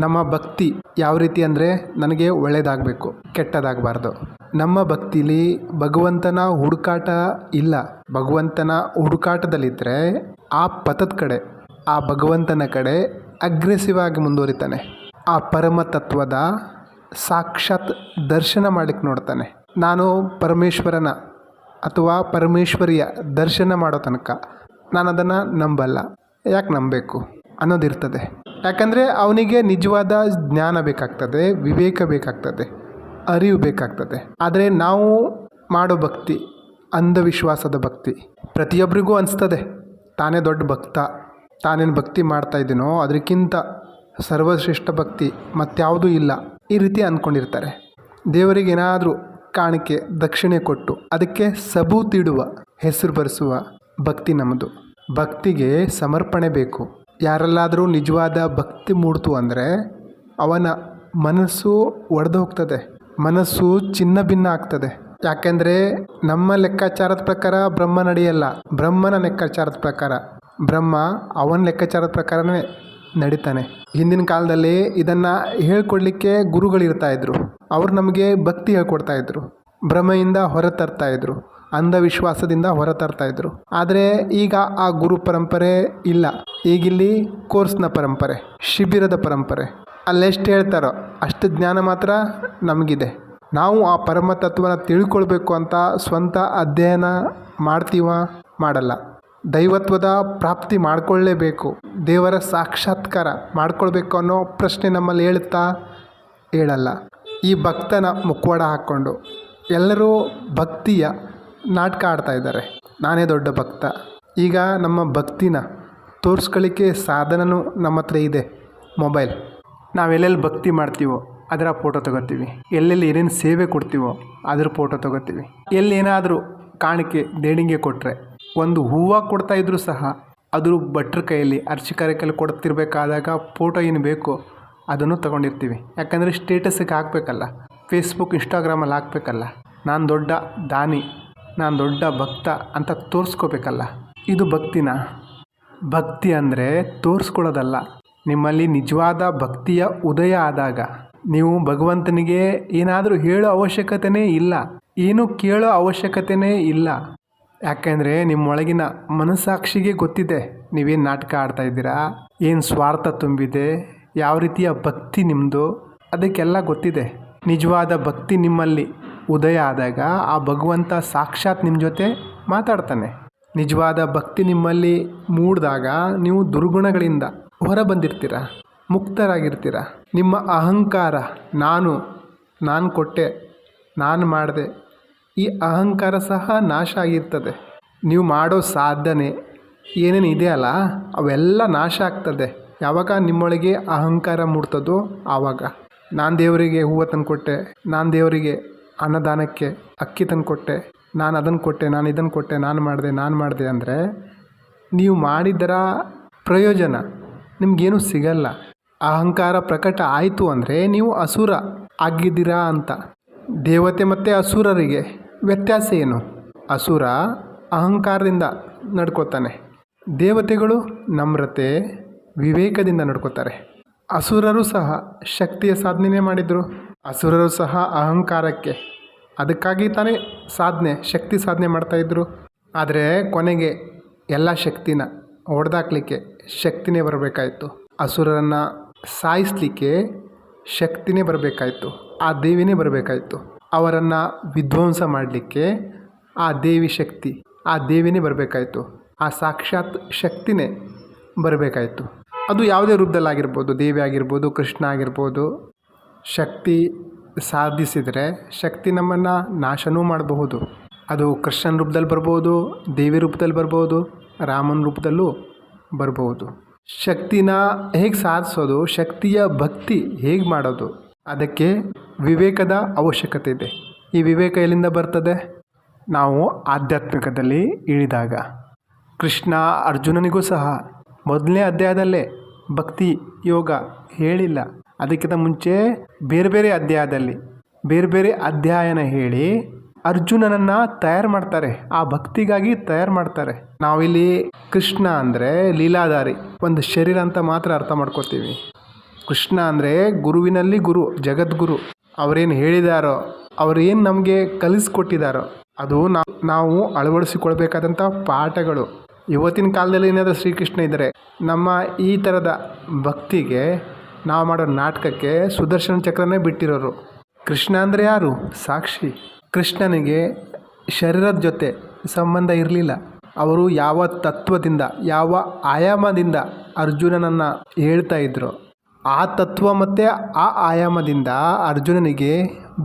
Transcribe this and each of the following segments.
ನಮ್ಮ ಭಕ್ತಿ ಯಾವ ರೀತಿ ಅಂದರೆ ನನಗೆ ಒಳ್ಳೆಯದಾಗಬೇಕು, ಕೆಟ್ಟದಾಗಬಾರ್ದು. ನಮ್ಮ ಭಕ್ತಿಲಿ ಭಗವಂತನ ಹುಡುಕಾಟ ಇಲ್ಲ. ಭಗವಂತನ ಹುಡುಕಾಟದಲ್ಲಿದ್ದರೆ ಆ ಪಥದ ಕಡೆ, ಆ ಭಗವಂತನ ಕಡೆ ಅಗ್ರೆಸಿವ್ ಆಗಿ ಮುಂದುವರಿತಾನೆ. ಆ ಪರಮ ತತ್ವದ ಸಾಕ್ಷಾತ್ ದರ್ಶನ ಮಾಡಲಿಕ್ಕೆ ನೋಡ್ತಾನೆ. ನಾನು ಪರಮೇಶ್ವರನ ಅಥವಾ ಪರಮೇಶ್ವರಿಯ ದರ್ಶನ ಮಾಡೋ ತನಕ ನಾನು ಅದನ್ನು ನಂಬಲ್ಲ. ಯಾಕೆ ನಂಬಬೇಕು ಅನ್ನೋದಿರ್ತದೆ. ಯಾಕಂದರೆ ಅವನಿಗೆ ನಿಜವಾದ ಜ್ಞಾನ ಬೇಕಾಗ್ತದೆ, ವಿವೇಕ ಬೇಕಾಗ್ತದೆ, ಅರಿವು ಬೇಕಾಗ್ತದೆ. ಆದರೆ ನಾವು ಮಾಡೋ ಭಕ್ತಿ ಅಂಧವಿಶ್ವಾಸದ ಭಕ್ತಿ. ಪ್ರತಿಯೊಬ್ಬರಿಗೂ ಅನಿಸ್ತದೆ ತಾನೇ ದೊಡ್ಡ ಭಕ್ತ, ತಾನೇನು ಭಕ್ತಿ ಮಾಡ್ತಾ ಇದ್ದೀನೋ ಅದಕ್ಕಿಂತ ಸರ್ವಶ್ರೇಷ್ಠ ಭಕ್ತಿ ಮತ್ಯಾವುದೂ ಇಲ್ಲ, ಈ ರೀತಿ ಅಂದ್ಕೊಂಡಿರ್ತಾರೆ. ದೇವರಿಗೆ ಏನಾದರೂ ಕಾಣಿಕೆ ದಕ್ಷಿಣೆ ಕೊಟ್ಟು ಅದಕ್ಕೆ ಸಬೂತಿಡುವ, ಹೆಸರು ಬರೆಸುವ ಭಕ್ತಿ ನಮ್ಮದು. ಭಕ್ತಿಗೆ ಸಮರ್ಪಣೆ ಬೇಕು. ಯಾರಲ್ಲಾದರೂ ನಿಜವಾದ ಭಕ್ತಿ ಮೂಡ್ತು ಅಂದರೆ ಅವನ ಮನಸ್ಸು ಒಡೆದು ಹೋಗ್ತದೆ, ಮನಸ್ಸು ಚಿನ್ನ ಭಿನ್ನ ಆಗ್ತದೆ. ಯಾಕೆಂದರೆ ನಮ್ಮ ಲೆಕ್ಕಾಚಾರದ ಪ್ರಕಾರ ಬ್ರಹ್ಮ ನಡೆಯಲ್ಲ, ಬ್ರಹ್ಮನ ಲೆಕ್ಕಾಚಾರದ ಪ್ರಕಾರ. ಬ್ರಹ್ಮ ಅವನ ಲೆಕ್ಕಾಚಾರದ ಪ್ರಕಾರನೇ ನಡೀತಾನೆ. ಹಿಂದಿನ ಕಾಲದಲ್ಲಿ ಇದನ್ನು ಹೇಳ್ಕೊಡ್ಲಿಕ್ಕೆ ಗುರುಗಳಿರ್ತಾಯಿದ್ರು. ಅವರು ನಮಗೆ ಭಕ್ತಿ ಹೇಳ್ಕೊಡ್ತಾಯಿದ್ರು, ಭ್ರಮೆಯಿಂದ ಹೊರತರ್ತಾಯಿದ್ರು, ಅಂಧವಿಶ್ವಾಸದಿಂದ ಹೊರತರ್ತಾಯಿದ್ರು. ಆದರೆ ಈಗ ಆ ಗುರು ಪರಂಪರೆ ಇಲ್ಲ. ಈಗಿಲ್ಲಿ ಕೋರ್ಸ್ನ ಪರಂಪರೆ, ಶಿಬಿರದ ಪರಂಪರೆ. ಅಲ್ಲೆಷ್ಟು ಹೇಳ್ತಾರೋ ಅಷ್ಟು ಜ್ಞಾನ ಮಾತ್ರ ನಮಗಿದೆ. ನಾವು ಆ ಪರಮ ತತ್ವನ ತಿಳ್ಕೊಳ್ಬೇಕು ಅಂತ ಸ್ವಂತ ಅಧ್ಯಯನ ಮಾಡ್ತೀವ? ಮಾಡಲ್ಲ. ದೈವತ್ವದ ಪ್ರಾಪ್ತಿ ಮಾಡ್ಕೊಳ್ಳೇಬೇಕು, ದೇವರ ಸಾಕ್ಷಾತ್ಕಾರ ಮಾಡ್ಕೊಳ್ಬೇಕು ಅನ್ನೋ ಪ್ರಶ್ನೆ ನಮ್ಮಲ್ಲಿ ಹೇಳಲ್ಲ. ಈ ಭಕ್ತನ ಮುಖವಾಡ ಹಾಕ್ಕೊಂಡು ಎಲ್ಲರೂ ಭಕ್ತಿಯ ನಾಟಕ ಆಡ್ತಾ ಇದ್ದಾರೆ. ನಾನೇ ದೊಡ್ಡ ಭಕ್ತ. ಈಗ ನಮ್ಮ ಭಕ್ತಿನ ತೋರಿಸ್ಕೊಳ್ಳಿಕ್ಕೆ ಸಾಧನವೂ ನಮ್ಮ ಹತ್ರ ಇದೆ, ಮೊಬೈಲ್. ನಾವೆಲ್ಲೆಲ್ಲಿ ಭಕ್ತಿ ಮಾಡ್ತೀವೋ ಅದರ ಫೋಟೋ ತೊಗೋತೀವಿ, ಎಲ್ಲೆಲ್ಲಿ ಏನೇನು ಸೇವೆ ಕೊಡ್ತೀವೋ ಅದ್ರ ಫೋಟೋ ತೊಗೋತೀವಿ. ಎಲ್ಲೇನಾದರೂ ಕಾಣಿಕೆ ದೇಣಿಗೆ ಕೊಟ್ಟರೆ, ಒಂದು ಹೂವು ಕೊಡ್ತಾಯಿದ್ರು ಸಹ ಅದ್ರ ಭಟ್ರ ಕೈಯಲ್ಲಿ, ಅರ್ಚಕರ ಕೈಯಲ್ಲಿ ಕೊಡ್ತಿರ್ಬೇಕಾದಾಗ ಫೋಟೋ ಏನು ಬೇಕೋ ಅದನ್ನು ತೊಗೊಂಡಿರ್ತೀವಿ. ಯಾಕಂದರೆ ಸ್ಟೇಟಸ್ಸಿಗೆ ಹಾಕಬೇಕಲ್ಲ, ಫೇಸ್ಬುಕ್ ಇನ್ಸ್ಟಾಗ್ರಾಮಲ್ಲಿ ಹಾಕಬೇಕಲ್ಲ, ನಾನು ದೊಡ್ಡ ದಾನಿ, ನಾನು ದೊಡ್ಡ ಭಕ್ತ ಅಂತ ತೋರಿಸ್ಕೋಬೇಕಲ್ಲ. ಇದು ಭಕ್ತಿನ? ಭಕ್ತಿ ಅಂದರೆ ತೋರಿಸ್ಕೊಳ್ಳೋದಲ್ಲ. ನಿಮ್ಮಲ್ಲಿ ನಿಜವಾದ ಭಕ್ತಿಯ ಉದಯ ಆದಾಗ ನೀವು ಭಗವಂತನಿಗೆ ಏನಾದರೂ ಹೇಳೋ ಅವಶ್ಯಕತೆಯೇ ಇಲ್ಲ, ಏನೂ ಕೇಳೋ ಅವಶ್ಯಕತೆಯೇ ಇಲ್ಲ. ಯಾಕೆಂದರೆ ನಿಮ್ಮೊಳಗಿನ ಮನಸ್ಸಾಕ್ಷಿಗೆ ಗೊತ್ತಿದೆ ನೀವೇನು ನಾಟಕ ಆಡ್ತಾಯಿದ್ದೀರಾ, ಏನು ಸ್ವಾರ್ಥ ತುಂಬಿದೆ, ಯಾವ ರೀತಿಯ ಭಕ್ತಿ ನಿಮ್ಮದು, ಅದಕ್ಕೆಲ್ಲ ಗೊತ್ತಿದೆ. ನಿಜವಾದ ಭಕ್ತಿ ನಿಮ್ಮಲ್ಲಿ ಉದಯ ಆದಾಗ ಆ ಭಗವಂತ ಸಾಕ್ಷಾತ್ ನಿಮ್ಮ ಜೊತೆ ಮಾತಾಡ್ತಾನೆ. ನಿಜವಾದ ಭಕ್ತಿ ನಿಮ್ಮಲ್ಲಿ ಮೂಡಿದಾಗ ನೀವು ದುರ್ಗುಣಗಳಿಂದ ಹೊರ ಬಂದಿರ್ತೀರ, ಮುಕ್ತರಾಗಿರ್ತೀರ. ನಿಮ್ಮ ಅಹಂಕಾರ, ನಾನು ಕೊಟ್ಟೆ, ನಾನು ಮಾಡಿದೆ, ಈ ಅಹಂಕಾರ ಸಹ ನಾಶ ಆಗಿರ್ತದೆ. ನೀವು ಮಾಡೋ ಸಾಧನೆ ಏನೇನು ಇದೆಯಲ್ಲ ಅವೆಲ್ಲ ನಾಶ ಆಗ್ತದೆ. ಯಾವಾಗ ನಿಮ್ಮೊಳಗೆ ಅಹಂಕಾರ ಮೂಡ್ತದೋ ಆವಾಗ. ನಾನು ದೇವರಿಗೆ ಹೂವು ತಂದು ಕೊಟ್ಟೆ, ನಾನು ದೇವರಿಗೆ ಅನ್ನದಾನಕ್ಕೆ ಅಕ್ಕಿ ತಂದು ಕೊಟ್ಟೆ, ನಾನು ಅದನ್ನು ಕೊಟ್ಟೆ, ನಾನು ಇದನ್ನು ಕೊಟ್ಟೆ, ನಾನು ಮಾಡಿದೆ ಅಂದರೆ ನೀವು ಮಾಡಿದರ ಪ್ರಯೋಜನ ನಿಮಗೇನು ಸಿಗಲ್ಲ. ಅಹಂಕಾರ ಪ್ರಕಟ ಆಯಿತು ಅಂದರೆ ನೀವು ಅಸುರ ಆಗಿದ್ದೀರಾ ಅಂತ. ದೇವತೆ ಮತ್ತು ಅಸುರರಿಗೆ ವ್ಯತ್ಯಾಸ ಏನು? ಅಸುರ ಅಹಂಕಾರದಿಂದ ನಡ್ಕೋತಾನೆ, ದೇವತೆಗಳು ನಮ್ರತೆ ವಿವೇಕದಿಂದ ನಡ್ಕೋತಾರೆ. ಅಸುರರು ಸಹ ಶಕ್ತಿಯ ಸಾಧನೆ ಮಾಡಿದರು, ಅಸುರರು ಸಹ ಅಹಂಕಾರಕ್ಕೆ, ಅದಕ್ಕಾಗಿ ತಾನೇ ಶಕ್ತಿ ಸಾಧನೆ ಮಾಡ್ತಾಯಿದ್ರು. ಆದರೆ ಕೊನೆಗೆ ಎಲ್ಲ ಶಕ್ತಿನ ಹೊಡೆದಾಕ್ಲಿಕ್ಕೆ ಶಕ್ತಿನೇ ಬರಬೇಕಾಯಿತು. ಅಸುರರನ್ನು ಸಾಯಿಸಲಿಕ್ಕೆ ಶಕ್ತಿನೇ ಬರಬೇಕಾಯಿತು, ಆ ದೇವಿನೇ ಬರಬೇಕಾಯಿತು. ಅವರನ್ನು ವಿಧ್ವಂಸ ಮಾಡಲಿಕ್ಕೆ ಆ ದೇವಿ ಶಕ್ತಿ, ಆ ದೇವಿನೇ ಬರಬೇಕಾಯಿತು, ಆ ಸಾಕ್ಷಾತ್ ಶಕ್ತಿನೇ ಬರಬೇಕಾಯಿತು. ಅದು ಯಾವುದೇ ರೂಪದಲ್ಲಾಗಿರ್ಬೋದು, ದೇವಿ ಆಗಿರ್ಬೋದು, ಕೃಷ್ಣ ಆಗಿರ್ಬೋದು. ಶಕ್ತಿ ಸಾಧಿಸಿದರೆ ಶಕ್ತಿ ನಮ್ಮನ್ನು ನಾಶನೂ ಮಾಡಬಹುದು. ಅದು ಕೃಷ್ಣನ ರೂಪದಲ್ಲಿ ಬರ್ಬೋದು, ದೇವಿ ರೂಪದಲ್ಲಿ ಬರ್ಬೋದು, ರಾಮನ ರೂಪದಲ್ಲೂ ಬರ್ಬೋದು. ಶಕ್ತಿನ ಹೇಗೆ ಸಾಧಿಸೋದು, ಶಕ್ತಿಯ ಭಕ್ತಿ ಹೇಗೆ ಮಾಡೋದು, ಅದಕ್ಕೆ ವಿವೇಕದ ಅವಶ್ಯಕತೆ ಇದೆ. ಈ ವಿವೇಕ ಎಲ್ಲಿಂದ ಬರ್ತದೆ? ನಾವು ಆಧ್ಯಾತ್ಮಿಕದಲ್ಲಿ ಇಳಿದಾಗ. ಕೃಷ್ಣ ಅರ್ಜುನನಿಗೂ ಸಹ ಮೊದಲನೇ ಅಧ್ಯಾಯದಲ್ಲೇ ಭಕ್ತಿ ಯೋಗ ಹೇಳಿಲ್ಲ. ಅದಕ್ಕಿಂತ ಮುಂಚೆ ಬೇರೆ ಬೇರೆ ಅಧ್ಯಾಯದಲ್ಲಿ ಬೇರೆ ಬೇರೆ ಅಧ್ಯಯನ ಹೇಳಿ ಅರ್ಜುನನನ್ನು ತಯಾರು ಮಾಡ್ತಾರೆ, ಆ ಭಕ್ತಿಗಾಗಿ ತಯಾರು ಮಾಡ್ತಾರೆ. ನಾವಿಲ್ಲಿ ಕೃಷ್ಣ ಅಂದರೆ ಲೀಲಾಧಾರಿ, ಒಂದು ಶರೀರ ಅಂತ ಮಾತ್ರ ಅರ್ಥ ಮಾಡ್ಕೋತೀವಿ. ಕೃಷ್ಣ ಅಂದರೆ ಗುರುವಿನಲ್ಲಿ ಗುರು, ಜಗದ್ಗುರು. ಅವರೇನು ಹೇಳಿದಾರೋ, ಅವರೇನು ನಮಗೆ ಕಲಿಸ್ಕೊಟ್ಟಿದ್ದಾರೋ ಅದು ನಾವು ಅಳವಡಿಸಿಕೊಳ್ಬೇಕಾದಂಥ ಪಾಠಗಳು. ಇವತ್ತಿನ ಕಾಲದಲ್ಲಿ ಏನಾದರೂ ಶ್ರೀಕೃಷ್ಣ ಇದ್ದರೆ ನಮ್ಮ ಈ ಥರದ ಭಕ್ತಿಗೆ, ನಾವು ಮಾಡೋ ನಾಟಕಕ್ಕೆ ಸುದರ್ಶನ ಚಕ್ರನೇ ಬಿಟ್ಟಿರೋರು. ಕೃಷ್ಣ ಅಂದರೆ ಯಾರು? ಸಾಕ್ಷಿ. ಕೃಷ್ಣನಿಗೆ ಶರೀರದ ಜೊತೆ ಸಂಬಂಧ ಇರಲಿಲ್ಲ. ಅವರು ಯಾವ ತತ್ವದಿಂದ, ಯಾವ ಆಯಾಮದಿಂದ ಅರ್ಜುನನನ್ನು ಹೇಳ್ತಾ ಇದ್ರು, ಆ ತತ್ವ ಮತ್ತು ಆ ಆಯಾಮದಿಂದ ಅರ್ಜುನನಿಗೆ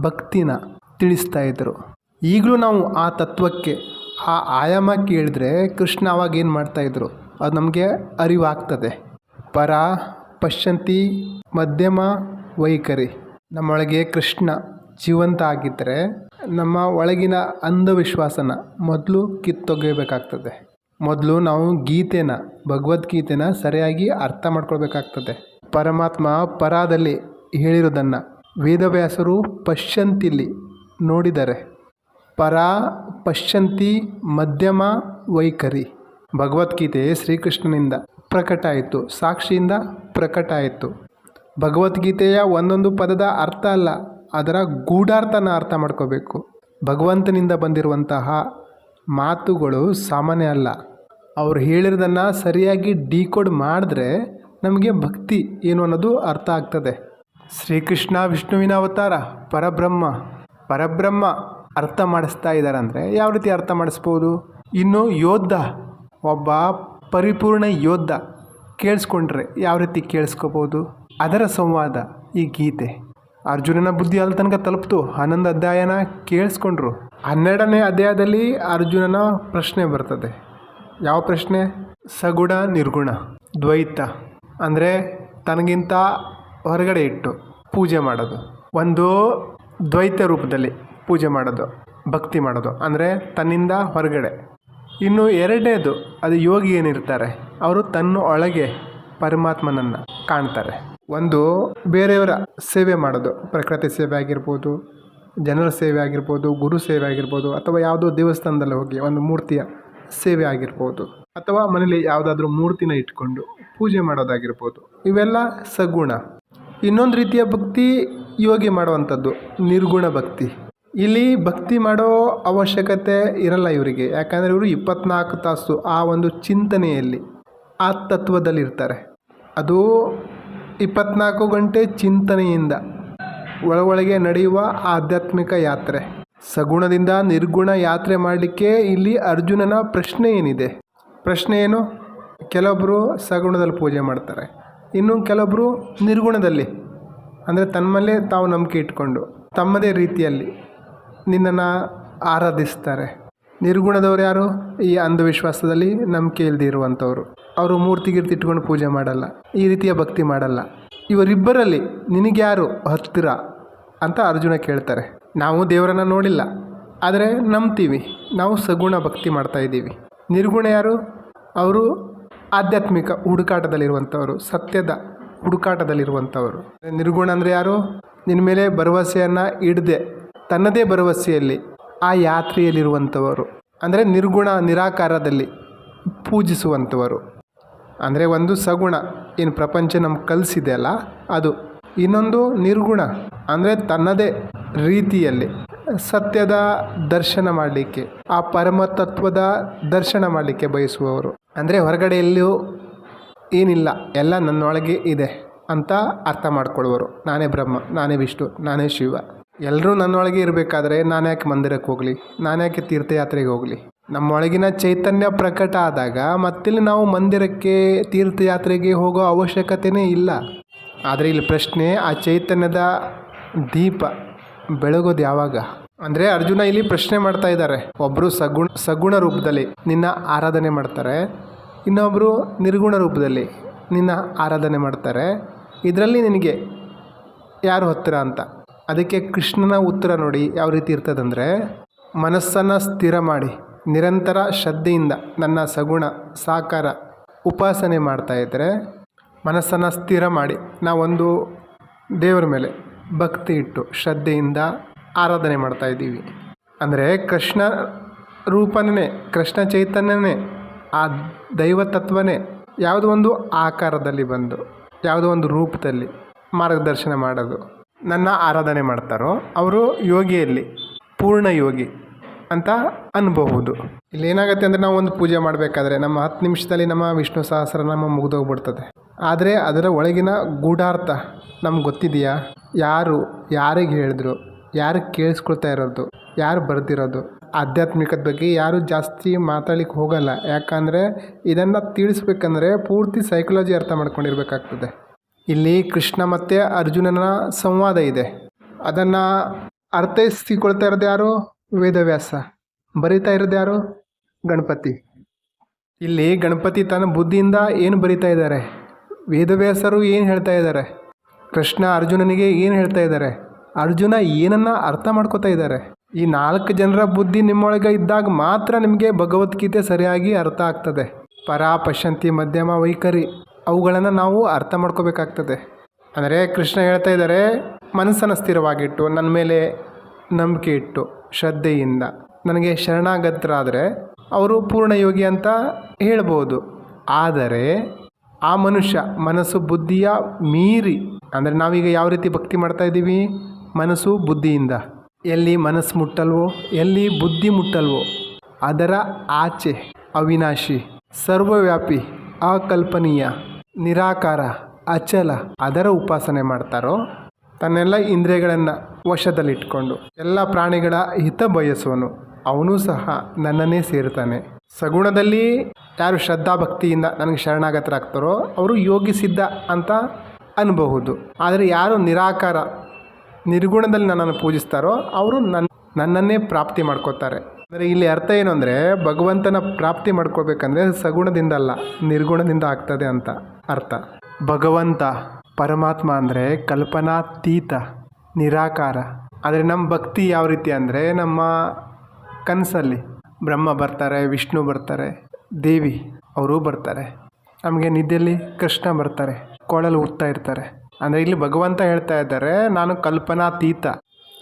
ಭಕ್ತಿನ ತಿಳಿಸ್ತಾ ಇದ್ದರು. ಈಗಲೂ ನಾವು ಆ ತತ್ವಕ್ಕೆ, ಆ ಆಯಾಮಕ್ಕೆ ಹೇಳಿದ್ರೆ ಕೃಷ್ಣ ಅವಾಗ ಏನು ಮಾಡ್ತಾಯಿದ್ರು ಅದು ನಮಗೆ ಅರಿವಾಗ್ತದೆ. ಪರ ಪಶ್ಯಂತಿ ಮಧ್ಯಮ ವೈಖರಿ. ನಮ್ಮೊಳಗೆ ಕೃಷ್ಣ ಜೀವಂತ ಆಗಿದ್ದರೆ ನಮ್ಮ ಒಳಗಿನ ಅಂಧವಿಶ್ವಾಸನ ಮೊದಲು ಕಿತ್ತೊಗೆಯಬೇಕಾಗ್ತದೆ. ಮೊದಲು ನಾವು ಗೀತೆನ, ಭಗವದ್ಗೀತೆನ ಸರಿಯಾಗಿ ಅರ್ಥ ಮಾಡ್ಕೊಳ್ಬೇಕಾಗ್ತದೆ. ಪರಮಾತ್ಮ ಪರಾದಲ್ಲಿ ಹೇಳಿರೋದನ್ನು ವೇದವ್ಯಾಸರು ಪಶ್ಯಂತಿಲಿ ನೋಡಿದ್ದಾರೆ. ಪರ ಪಶ್ಯಂತಿ ಮಧ್ಯಮ ವೈಖರಿ. ಭಗವದ್ಗೀತೆ ಶ್ರೀಕೃಷ್ಣನಿಂದ ಪ್ರಕಟ ಆಯಿತು, ಸಾಕ್ಷಿಯಿಂದ ಪ್ರಕಟ ಆಯಿತು. ಭಗವದ್ಗೀತೆಯ ಒಂದೊಂದು ಪದದ ಅರ್ಥ ಅಲ್ಲ, ಅದರ ಗೂಢಾರ್ಥನ ಅರ್ಥ ಮಾಡ್ಕೋಬೇಕು. ಭಗವಂತನಿಂದ ಬಂದಿರುವಂತಹ ಮಾತುಗಳು ಸಾಮಾನ್ಯ ಅಲ್ಲ. ಅವ್ರು ಹೇಳಿರೋದನ್ನು ಸರಿಯಾಗಿ ಡಿಕೋಡ್ ಮಾಡಿದ್ರೆ ನಮಗೆ ಭಕ್ತಿ ಏನು ಅನ್ನೋದು ಅರ್ಥ ಆಗ್ತದೆ. ಶ್ರೀಕೃಷ್ಣ ವಿಷ್ಣುವಿನ ಅವತಾರ, ಪರಬ್ರಹ್ಮ ಅರ್ಥ ಮಾಡಿಸ್ತಾ ಇದ್ದಾರೆ ಅಂದರೆ ಯಾವ ರೀತಿ ಅರ್ಥ ಮಾಡಿಸ್ಬೋದು? ಇನ್ನು ಯೋಧ, ಒಬ್ಬ ಪರಿಪೂರ್ಣ ಯೋಧ ಕೇಳಿಸ್ಕೊಂಡ್ರೆ ಯಾವ ರೀತಿ ಕೇಳಿಸ್ಕೋಬೋದು? ಅದರ ಸಂವಾದ ಈ ಗೀತೆ. ಅರ್ಜುನನ ಬುದ್ಧಿ ಅಲ್ಲಿ ತನಕ ತಲುಪ್ತು. 11 ಅಧ್ಯಾಯನ ಕೇಳಿಸ್ಕೊಂಡ್ರು. 12ನೇ ಅಧ್ಯಾಯದಲ್ಲಿ ಅರ್ಜುನನ ಪ್ರಶ್ನೆ ಬರ್ತದೆ. ಯಾವ ಪ್ರಶ್ನೆ? ಸಗುಣ ನಿರ್ಗುಣ ದ್ವೈತ ಅಂದರೆ ತನಗಿಂತ ಹೊರಗಡೆ ಇಟ್ಟು ಪೂಜೆ ಮಾಡೋದು, ಒಂದು ದ್ವೈತ ರೂಪದಲ್ಲಿ ಪೂಜೆ ಮಾಡೋದು, ಭಕ್ತಿ ಮಾಡೋದು ಅಂದರೆ ತನ್ನಿಂದ ಹೊರಗಡೆ. ಇನ್ನು ಎರಡನೇದು, ಅದು ಯೋಗಿ ಏನಿರ್ತಾರೆ ಅವರು ತನ್ನ ಒಳಗೆ ಪರಮಾತ್ಮನನ್ನು ಕಾಣ್ತಾರೆ. ಒಂದು ಬೇರೆಯವರ ಸೇವೆ ಮಾಡೋದು, ಪ್ರಕೃತಿ ಸೇವೆ ಆಗಿರ್ಬೋದು, ಜನರ ಸೇವೆ ಆಗಿರ್ಬೋದು, ಗುರು ಸೇವೆ ಆಗಿರ್ಬೋದು, ಅಥವಾ ಯಾವುದೋ ದೇವಸ್ಥಾನದಲ್ಲಿ ಹೋಗಿ ಒಂದು ಮೂರ್ತಿಯ ಸೇವೆ ಆಗಿರ್ಬೋದು, ಅಥವಾ ಮನೇಲಿ ಯಾವುದಾದ್ರೂ ಮೂರ್ತಿನ ಇಟ್ಕೊಂಡು ಪೂಜೆ ಮಾಡೋದಾಗಿರ್ಬೋದು. ಇವೆಲ್ಲ ಸಗುಣ. ಇನ್ನೊಂದು ರೀತಿಯ ಭಕ್ತಿ ಯೋಗಿ ಮಾಡುವಂಥದ್ದು ನಿರ್ಗುಣ ಭಕ್ತಿ. ಇಲ್ಲಿ ಭಕ್ತಿ ಮಾಡೋ ಅವಶ್ಯಕತೆ ಇರಲ್ಲ ಇವರಿಗೆ, ಯಾಕಂದರೆ ಇವರು 24 ತಾಸು ಆ ಒಂದು ಚಿಂತನೆಯಲ್ಲಿ, ಆ ತತ್ವದಲ್ಲಿರ್ತಾರೆ. ಅದು 24 ಗಂಟೆ ಚಿಂತನೆಯಿಂದ ಒಳಗೆ ನಡೆಯುವ ಆಧ್ಯಾತ್ಮಿಕ ಯಾತ್ರೆ. ಸಗುಣದಿಂದ ನಿರ್ಗುಣ ಯಾತ್ರೆ ಮಾಡಲಿಕ್ಕೆ ಇಲ್ಲಿ ಅರ್ಜುನನ ಪ್ರಶ್ನೆ ಏನಿದೆ? ಪ್ರಶ್ನೆ ಏನು? ಕೆಲವೊಬ್ಬರು ಸಗುಣದಲ್ಲಿ ಪೂಜೆ ಮಾಡ್ತಾರೆ, ಇನ್ನು ಕೆಲವೊಬ್ಬರು ನಿರ್ಗುಣದಲ್ಲಿ, ಅಂದರೆ ತಮ್ಮಲ್ಲೇ ತಾವು ನಂಬಿಕೆ ಇಟ್ಕೊಂಡು ತಮ್ಮದೇ ರೀತಿಯಲ್ಲಿ ನಿನ್ನನ್ನು ಆರಾಧಿಸ್ತಾರೆ. ನಿರ್ಗುಣದವ್ರು ಯಾರು? ಈ ಅಂಧವಿಶ್ವಾಸದಲ್ಲಿ ನಂಬಿಕೆ ಇಲ್ಲದೆ ಇರುವಂಥವ್ರು. ಅವರು ಮೂರ್ತಿಗಿರ್ತಿ ಇಟ್ಕೊಂಡು ಪೂಜೆ ಮಾಡಲ್ಲ, ಈ ರೀತಿಯ ಭಕ್ತಿ ಮಾಡಲ್ಲ. ಇವರಿಬ್ಬರಲ್ಲಿ ನಿನಗ್ಯಾರು ಹತ್ತಿರ ಅಂತ ಅರ್ಜುನ ಕೇಳ್ತಾರೆ. ನಾವು ದೇವರನ್ನು ನೋಡಿಲ್ಲ, ಆದರೆ ನಂಬ್ತೀವಿ, ನಾವು ಸಗುಣ ಭಕ್ತಿ ಮಾಡ್ತಾಯಿದ್ದೀವಿ. ನಿರ್ಗುಣ ಯಾರು? ಅವರು ಆಧ್ಯಾತ್ಮಿಕ ಹುಡುಕಾಟದಲ್ಲಿರುವಂಥವರು, ಸತ್ಯದ ಹುಡುಕಾಟದಲ್ಲಿರುವಂಥವರು. ನಿರ್ಗುಣ ಅಂದರೆ ಯಾರು? ನಿನ್ನ ಮೇಲೆ ಭರವಸೆಯನ್ನು ಇಡದೆ ತನ್ನದೇ ಭರವಸೆಯಲ್ಲಿ ಆ ಯಾತ್ರೆಯಲ್ಲಿರುವಂಥವರು, ಅಂದರೆ ನಿರ್ಗುಣ ನಿರಾಕಾರದಲ್ಲಿ ಪೂಜಿಸುವಂಥವರು. ಅಂದರೆ ಒಂದು ಸಗುಣ ಏನು ಪ್ರಪಂಚ ನಮ್ಗೆ ಕಲಿಸಿದೆ ಅಲ್ಲ ಅದು. ಇನ್ನೊಂದು ನಿರ್ಗುಣ ಅಂದರೆ ತನ್ನದೇ ರೀತಿಯಲ್ಲಿ ಸತ್ಯದ ದರ್ಶನ ಮಾಡಲಿಕ್ಕೆ, ಆ ಪರಮತತ್ವದ ದರ್ಶನ ಮಾಡಲಿಕ್ಕೆ ಬಯಸುವವರು. ಅಂದರೆ ಹೊರಗಡೆ ಎಲ್ಲೂ ಏನಿಲ್ಲ, ಎಲ್ಲ ನನ್ನೊಳಗೆ ಇದೆ ಅಂತ ಅರ್ಥ ಮಾಡ್ಕೊಳ್ಳುವರು. ನಾನೇ ಬ್ರಹ್ಮ, ನಾನೇ ವಿಷ್ಣು, ನಾನೇ ಶಿವ, ಎಲ್ಲರೂ ನನ್ನೊಳಗೆ ಇರಬೇಕಾದ್ರೆ ನಾನು ಯಾಕೆ ಮಂದಿರಕ್ಕೆ ಹೋಗಲಿ, ನಾನು ಯಾಕೆ ತೀರ್ಥಯಾತ್ರೆಗೆ ಹೋಗಲಿ? ನಮ್ಮೊಳಗಿನ ಚೈತನ್ಯ ಪ್ರಕಟ ಆದಾಗ ಮತ್ತಿಲ್ಲಿ ನಾವು ಮಂದಿರಕ್ಕೆ ತೀರ್ಥಯಾತ್ರೆಗೆ ಹೋಗೋ ಅವಶ್ಯಕತೆಯೇ ಇಲ್ಲ. ಆದರೆ ಇಲ್ಲಿ ಪ್ರಶ್ನೆ, ಆ ಚೈತನ್ಯದ ದೀಪ ಬೆಳಗೋದು ಯಾವಾಗ? ಅಂದರೆ ಅರ್ಜುನ ಇಲ್ಲಿ ಪ್ರಶ್ನೆ ಮಾಡ್ತಾ ಇದ್ದಾರೆ. ಒಬ್ಬರು ಸಗುಣ ರೂಪದಲ್ಲಿ ನಿನ್ನ ಆರಾಧನೆ ಮಾಡ್ತಾರೆ, ಇನ್ನೊಬ್ಬರು ನಿರ್ಗುಣ ರೂಪದಲ್ಲಿ ನಿನ್ನ ಆರಾಧನೆ ಮಾಡ್ತಾರೆ. ಇದರಲ್ಲಿ ನಿನಗೆ ಯಾರು ಹತ್ತಿರ ಅಂತ? ಅದಕ್ಕೆ ಕೃಷ್ಣನ ಉತ್ತರ ನೋಡಿ ಯಾವ ರೀತಿ ಇರ್ತದಂದರೆ, ಮನಸ್ಸನ್ನು ಸ್ಥಿರ ಮಾಡಿ ನಿರಂತರ ಶ್ರದ್ಧೆಯಿಂದ ನನ್ನ ಸಗುಣ ಸಾಕಾರ ಉಪಾಸನೆ ಮಾಡ್ತಾಯಿದ್ರೆ, ಮನಸ್ಸನ್ನು ಸ್ಥಿರ ಮಾಡಿ ನಾವೊಂದು ದೇವರ ಮೇಲೆ ಭಕ್ತಿ ಇಟ್ಟು ಶ್ರದ್ಧೆಯಿಂದ ಆರಾಧನೆ ಮಾಡ್ತಾಯಿದ್ದೀವಿ ಅಂದರೆ ಕೃಷ್ಣ ರೂಪನೇ, ಕೃಷ್ಣ ಚೈತನ್ಯನೇ, ಆ ದೈವತತ್ವನೇ ಯಾವುದೋ ಒಂದು ಆಕಾರದಲ್ಲಿ ಬಂದು, ಯಾವುದೋ ಒಂದು ರೂಪದಲ್ಲಿ ಮಾರ್ಗದರ್ಶನ ಮಾಡೋದು. ನನ್ನ ಆರಾಧನೆ ಮಾಡ್ತಾರೋ ಅವರು ಯೋಗಿಯಲ್ಲಿ ಪೂರ್ಣ ಯೋಗಿ ಅಂತ ಅನ್ಬಹುದು. ಇಲ್ಲಿ ಏನಾಗುತ್ತೆ ಅಂದರೆ ನಾವು ಒಂದು ಪೂಜೆ ಮಾಡಬೇಕಾದ್ರೆ ನಮ್ಮ 10 ನಿಮಿಷದಲ್ಲಿ ನಮ್ಮ ವಿಷ್ಣು ಸಹಸ್ರನಾಮ ಮುಗಿದೋಗ್ಬಿಡ್ತದೆ. ಆದರೆ ಅದರ ಒಳಗಿನ ಗೂಢಾರ್ಥ ನಮ್ಗೆ ಗೊತ್ತಿದೆಯಾ? ಯಾರಿಗೆ ಹೇಳಿದ್ರು, ಯಾರು ಕೇಳಿಸ್ಕೊಳ್ತಾ ಇರೋದು, ಯಾರು ಬರೆದಿರೋದು? ಆಧ್ಯಾತ್ಮಿಕದ ಬಗ್ಗೆ ಯಾರು ಜಾಸ್ತಿ ಮಾತಾಡ್ಲಿಕ್ಕೆ ಹೋಗಲ್ಲ. ಯಾಕಂದರೆ ಇದನ್ನು ತಿಳಿಸ್ಬೇಕಂದ್ರೆ ಪೂರ್ತಿ ಸೈಕಾಲಜಿ ಅರ್ಥ ಮಾಡ್ಕೊಂಡಿರ್ಬೇಕಾಗ್ತದೆ. ಇಲ್ಲಿ ಕೃಷ್ಣ ಮತ್ತು ಅರ್ಜುನನ ಸಂವಾದ ಇದೆ. ಅದನ್ನು ಅರ್ಥೈಸಿಕೊಳ್ತಾ ಇರೋದು ಯಾರು? ವೇದವ್ಯಾಸ. ಬರಿತಾ ಇರೋದು ಯಾರು? ಗಣಪತಿ. ಇಲ್ಲಿ ಗಣಪತಿ ತನ್ನ ಬುದ್ಧಿಯಿಂದ ಏನು ಬರಿತಾ ಇದ್ದಾರೆ? ವೇದವ್ಯಾಸರು ಏನು ಹೇಳ್ತಾ ಇದ್ದಾರೆ? ಕೃಷ್ಣ ಅರ್ಜುನನಿಗೆ ಏನು ಹೇಳ್ತಾ ಇದ್ದಾರೆ? ಅರ್ಜುನ ಏನನ್ನು ಅರ್ಥ ಮಾಡ್ಕೋತಾ ಇದ್ದಾರೆ? ಈ 4 ಜನರ ಬುದ್ಧಿ ನಿಮ್ಮೊಳಗೆ ಇದ್ದಾಗ ಮಾತ್ರ ನಿಮಗೆ ಭಗವದ್ಗೀತೆ ಸರಿಯಾಗಿ ಅರ್ಥ ಆಗ್ತದೆ. ಪರ, ಪಶ್ಯಂತಿ, ಮಧ್ಯಮ, ವೈಖರಿ ಅವುಗಳನ್ನು ನಾವು ಅರ್ಥ ಮಾಡ್ಕೋಬೇಕಾಗ್ತದೆ. ಅಂದರೆ ಕೃಷ್ಣ ಹೇಳ್ತಾ ಇದ್ದಾರೆ, ಮನಸ್ಸನ್ನು ಸ್ಥಿರವಾಗಿಟ್ಟು ನನ್ನ ಮೇಲೆ ನಂಬಿಕೆ ಇಟ್ಟು ಶ್ರದ್ಧೆಯಿಂದ ನನಗೆ ಶರಣಾಗತರಾದರೆ ಅವರು ಪೂರ್ಣ ಯೋಗಿ ಅಂತ ಹೇಳ್ಬೋದು. ಆದರೆ ಆ ಮನುಷ್ಯ ಮನಸ್ಸು ಬುದ್ಧಿಯ ಮೀರಿ, ಅಂದರೆ ನಾವೀಗ ಯಾವ ರೀತಿ ಭಕ್ತಿ ಮಾಡ್ತಾ ಇದ್ದೀವಿ? ಮನಸ್ಸು ಬುದ್ಧಿಯಿಂದ. ಎಲ್ಲಿ ಮನಸ್ಸು ಮುಟ್ಟಲ್ವೋ, ಎಲ್ಲಿ ಬುದ್ಧಿ ಮುಟ್ಟಲ್ವೋ ಅದರ ಆಚೆ ಅವಿನಾಶಿ, ಸರ್ವವ್ಯಾಪಿ, ಅಕಲ್ಪನೀಯ, ನಿರಾಕಾರ, ಅಚಲ ಅದರ ಉಪಾಸನೆ ಮಾಡ್ತಾರೋ, ತನ್ನೆಲ್ಲ ಇಂದ್ರಿಯಗಳನ್ನು ವಶದಲ್ಲಿಟ್ಕೊಂಡು ಎಲ್ಲ ಪ್ರಾಣಿಗಳ ಹಿತ ಬಯಸುವನು, ಅವನು ಸಹ ನನ್ನನ್ನೇ ಸೇರ್ತಾನೆ. ಸಗುಣದಲ್ಲಿ ಯಾರು ಶ್ರದ್ಧಾಭಕ್ತಿಯಿಂದ ನನಗೆ ಶರಣಾಗತರಾಗ್ತಾರೋ ಅವರು ಯೋಗಿ ಸಿದ್ಧ ಅಂತ ಅನ್ಬಹುದು. ಆದರೆ ಯಾರು ನಿರಾಕಾರ ನಿರ್ಗುಣದಲ್ಲಿ ನನ್ನನ್ನು ಪೂಜಿಸ್ತಾರೋ ಅವರು ನನ್ನನ್ನೇ ಪ್ರಾಪ್ತಿ ಮಾಡ್ಕೋತಾರೆ. ಅಂದರೆ ಇಲ್ಲಿ ಅರ್ಥ ಏನು ಅಂದರೆ, ಭಗವಂತನ ಪ್ರಾಪ್ತಿ ಮಾಡ್ಕೋಬೇಕಂದ್ರೆ ಸಗುಣದಿಂದ ಅಲ್ಲ, ನಿರ್ಗುಣದಿಂದ ಆಗ್ತದೆ ಅಂತ ಅರ್ಥ. ಭಗವಂತ ಪರಮಾತ್ಮ ಅಂದರೆ ಕಲ್ಪನಾತೀತ, ನಿರಾಕಾರ. ಆದರೆ ನಮ್ಮ ಭಕ್ತಿ ಯಾವ ರೀತಿ ಅಂದರೆ, ನಮ್ಮ ಕನಸಲ್ಲಿ ಬ್ರಹ್ಮ ಬರ್ತಾರೆ, ವಿಷ್ಣು ಬರ್ತಾರೆ, ದೇವಿ ಅವರು ಬರ್ತಾರೆ, ನಮಗೆ ನಿದ್ದೆಯಲ್ಲಿ ಕೃಷ್ಣ ಬರ್ತಾರೆ, ಕೊಳಲು ಊದ್ತಾ ಇರ್ತಾರೆ. ಅಂದರೆ ಇಲ್ಲಿ ಭಗವಂತ ಹೇಳ್ತಾ ಇದ್ದಾರೆ, ನಾನು ಕಲ್ಪನಾತೀತ.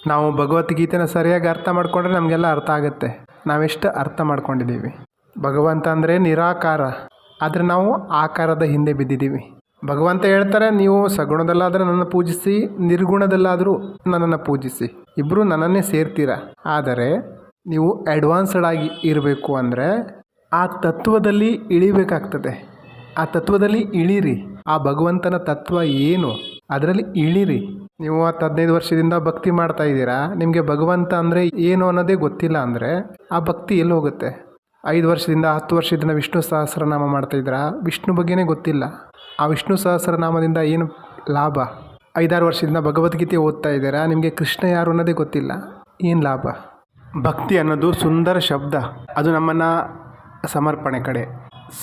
ನಾವು ಭಗವದ್ಗೀತೆನ ಸರಿಯಾಗಿ ಅರ್ಥ ಮಾಡ್ಕೊಂಡ್ರೆ ನಮಗೆಲ್ಲ ಅರ್ಥ ಆಗುತ್ತೆ. ನಾವೆಷ್ಟು ಅರ್ಥ ಮಾಡ್ಕೊಂಡಿದ್ದೀವಿ. ಭಗವಂತ ಅಂದರೆ ನಿರಾಕಾರ, ಆದರೆ ನಾವು ಆಕಾರದ ಹಿಂದೆ ಬಿದ್ದಿದ್ದೀವಿ. ಭಗವಂತ ಹೇಳ್ತಾರೆ, ನೀವು ಸಗುಣದಲ್ಲಾದರೆ ನನ್ನನ್ನು ಪೂಜಿಸಿ, ನಿರ್ಗುಣದಲ್ಲಾದರೂ ನನ್ನನ್ನು ಪೂಜಿಸಿ, ಇಬ್ಬರು ನನ್ನನ್ನೇ ಸೇರ್ತೀರ. ಆದರೆ ನೀವು ಅಡ್ವಾನ್ಸ್ಡ್ ಆಗಿ ಇರಬೇಕು ಅಂದರೆ ಆ ತತ್ವದಲ್ಲಿ ಇಳಿಬೇಕಾಗ್ತದೆ. ಆ ತತ್ವದಲ್ಲಿ ಇಳಿರಿ. ಆ ಭಗವಂತನ ತತ್ವ ಏನು ಅದರಲ್ಲಿ ಇಳಿರಿ. ನೀವು 15 ವರ್ಷದಿಂದ ಭಕ್ತಿ ಮಾಡ್ತಾ ಇದ್ದೀರಾ, ನಿಮಗೆ ಭಗವಂತ ಅಂದರೆ ಏನು ಅನ್ನೋದೇ ಗೊತ್ತಿಲ್ಲ ಅಂದರೆ ಆ ಭಕ್ತಿ ಎಲ್ಲಿ ಹೋಗುತ್ತೆ? 5 ವರ್ಷದಿಂದ 10 ವರ್ಷದಿಂದ ವಿಷ್ಣು ಸಹಸ್ರನಾಮ ಮಾಡ್ತಾಯಿದ್ದೀರಾ, ವಿಷ್ಣು ಬಗ್ಗೆನೇ ಗೊತ್ತಿಲ್ಲ. ಆ ವಿಷ್ಣು ಸಹಸ್ರನಾಮದಿಂದ ಏನು ಲಾಭ? 5-6 ವರ್ಷದಿಂದ ಭಗವದ್ಗೀತೆ ಓದ್ತಾ ಇದ್ದೀರಾ, ನಿಮಗೆ ಕೃಷ್ಣ ಯಾರು ಅನ್ನೋದೇ ಗೊತ್ತಿಲ್ಲ, ಏನು ಲಾಭ? ಭಕ್ತಿ ಅನ್ನೋದು ಸುಂದರ ಶಬ್ದ. ಅದು ನಮ್ಮನ್ನು ಸಮರ್ಪಣೆ ಕಡೆ,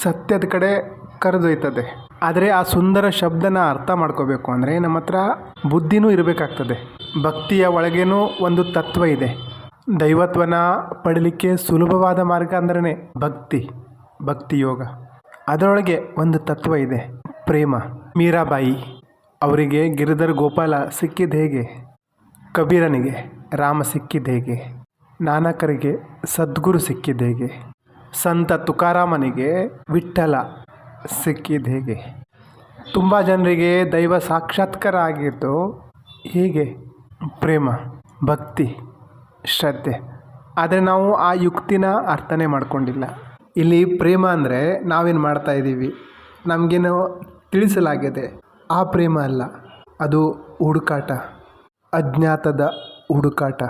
ಸತ್ಯದ ಕಡೆ ಕರೆದೊಯ್ತದೆ. ಆದರೆ ಆ ಸುಂದರ ಶಬ್ದನ ಅರ್ಥ ಮಾಡ್ಕೋಬೇಕು ಅಂದರೆ ನಮ್ಮ ಹತ್ರ ಬುದ್ಧಿನೂ ಇರಬೇಕಾಗ್ತದೆ. ಭಕ್ತಿಯ ಒಳಗೇನೂ ಒಂದು ತತ್ವ ಇದೆ. ದೈವತ್ವನ ಪಡೀಲಿಕ್ಕೆ ಸುಲಭವಾದ ಮಾರ್ಗ ಅಂದ್ರೆ ಭಕ್ತಿ ಯೋಗ. ಅದರೊಳಗೆ ಒಂದು ತತ್ವ ಇದೆ, ಪ್ರೇಮ. ಮೀರಾಬಾಯಿ ಅವರಿಗೆ ಗಿರಿಧರ್ ಗೋಪಾಲ ಸಿಕ್ಕಿದ್ದು ಹೇಗೆ? ಕಬೀರನಿಗೆ ರಾಮ ಸಿಕ್ಕಿದ್ದು ಹೇಗೆ? ನಾನಕರಿಗೆ ಸದ್ಗುರು ಸಿಕ್ಕಿದ್ದು ಹೇಗೆ? ಸಂತ ತುಕಾರಾಮನಿಗೆ ವಿಠ್ಠಲ ಸಿಕ್ಕಿದ್ದು ಹೇಗೆ? ತುಂಬ ಜನರಿಗೆ ದೈವ ಸಾಕ್ಷಾತ್ಕಾರ ಆಗಿದ್ದು ಹೀಗೆ, ಪ್ರೇಮ, ಭಕ್ತಿ, ಶ್ರದ್ಧೆ. ಆದರೆ ನಾವು ಆ ಯುಕ್ತಿನ ಅರ್ಥನೇ ಮಾಡ್ಕೊಂಡಿಲ್ಲ. ಇಲ್ಲಿ ಪ್ರೇಮ ಅಂದರೆ ನಾವೇನು ಮಾಡ್ತಾ ಇದ್ದೀವಿ, ನಮಗೇನೋ ತಿಳಿಸಲಾಗಿದೆ. ಆ ಪ್ರೇಮ ಅಲ್ಲ, ಅದು ಹುಡುಕಾಟ, ಅಜ್ಞಾತದ ಹುಡುಕಾಟ.